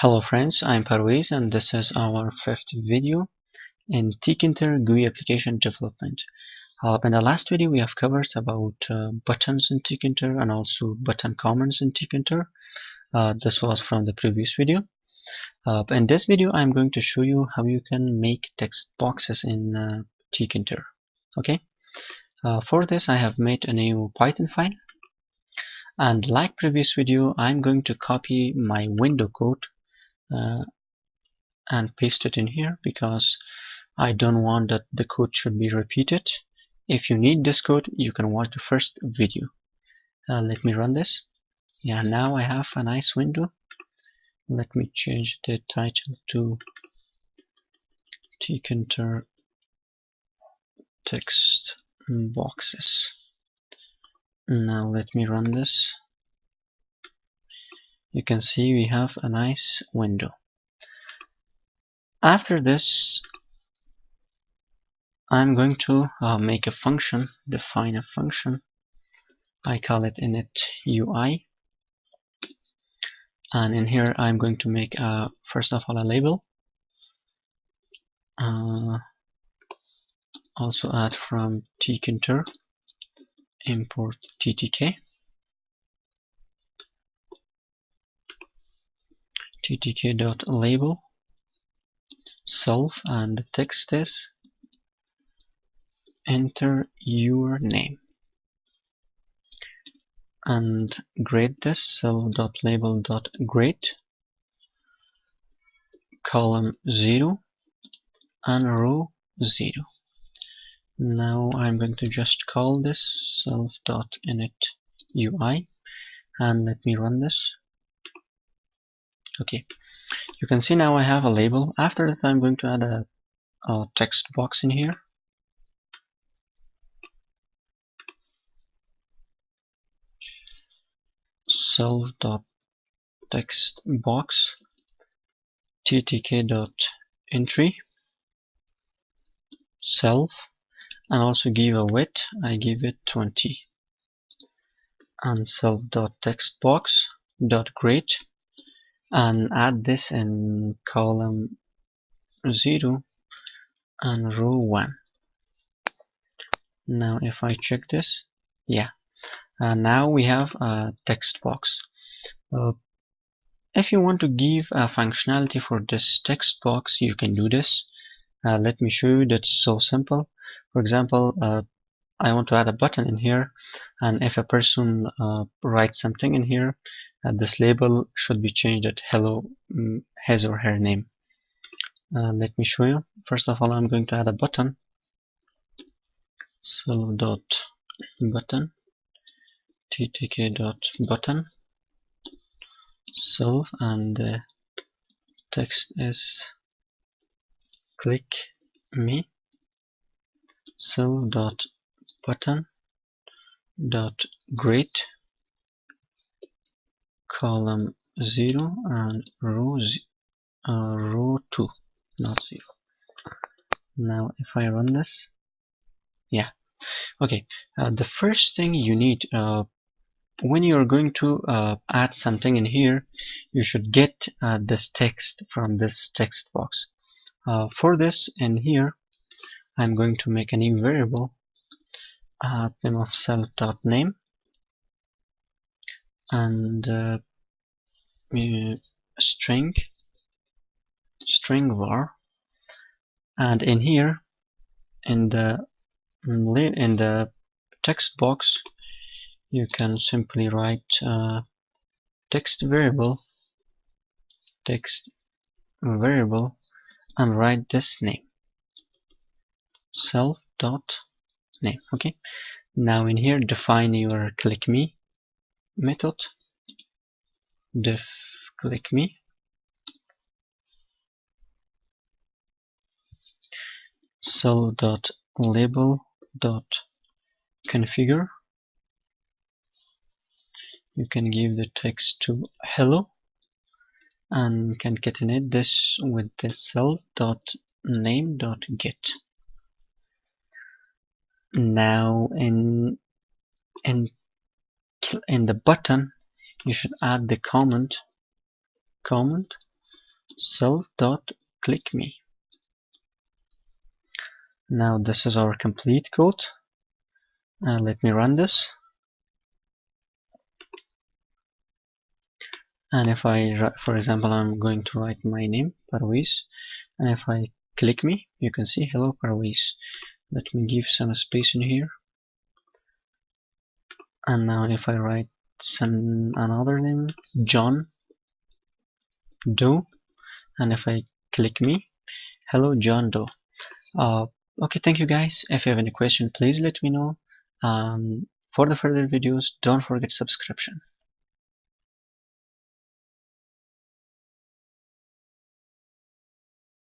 Hello friends, I'm Parvez and this is our fifth video in TKinter GUI application development. In the last video we have covered about buttons in TKinter and also button commands in TKinter. This was from the previous video. In this video I'm going to show you how you can make text boxes in TKinter. Okay. For this I have made a new Python file, and like previous video I'm going to copy my window code and paste it in here because I don't want that the code should be repeated. If you need this code, you can watch the first video. Let me run this. Yeah, now I have a nice window. Let me change the title to TKinter Textboxes. Now let me run this. You can see we have a nice window. After this, I'm going to make a function, define a function. I call it init UI, and in here I'm going to make first of all a label. Also add from TKinter import ttk ttk.label self, and the text is enter your name, and grade this self.label.grade column 0 and row 0. Now I'm going to just call this self.initUI and let me run this. Okay, you can see now I have a label. After that I'm going to add a text box in here. Self.textbox ttk.entry self, and also give a width. I give it 20, and self.textbox.grade, and add this in column 0 and row 1. Now if I check this, yeah, now we have a text box. If you want to give a functionality for this text box, you can do this. Let me show you. That's so simple. For example, I want to add a button in here, and if a person writes something in here, this label should be changed at hello, his or her name. Let me show you. First of all, I'm going to add a button. Self.button ttk.button self, and the text is click me. Self.button.grade column 0 and row 2, not 0. Now if I run this, yeah, okay. The first thing you need when you're going to add something in here, you should get this text from this text box. For this, in here I'm going to make a new variable, name of self.name, and string var, and in here in the text box you can simply write text variable and write this name, self.name. Okay, now in here define your click me method, def click me, self.label.configure. You can give the text to hello and concatenate this with the self.name.get. Now in the button you should add the comment self.clickme. Now this is our complete code. Let me run this. And if I, for example, I'm going to write my name, Parwiz, and if I click me, you can see hello Parwiz. Let me give some space in here. And now if I write another name, John Doe, and if I click me, hello John Doe. Okay, thank you guys. If you have any question, please let me know. For the further videos, don't forget subscription.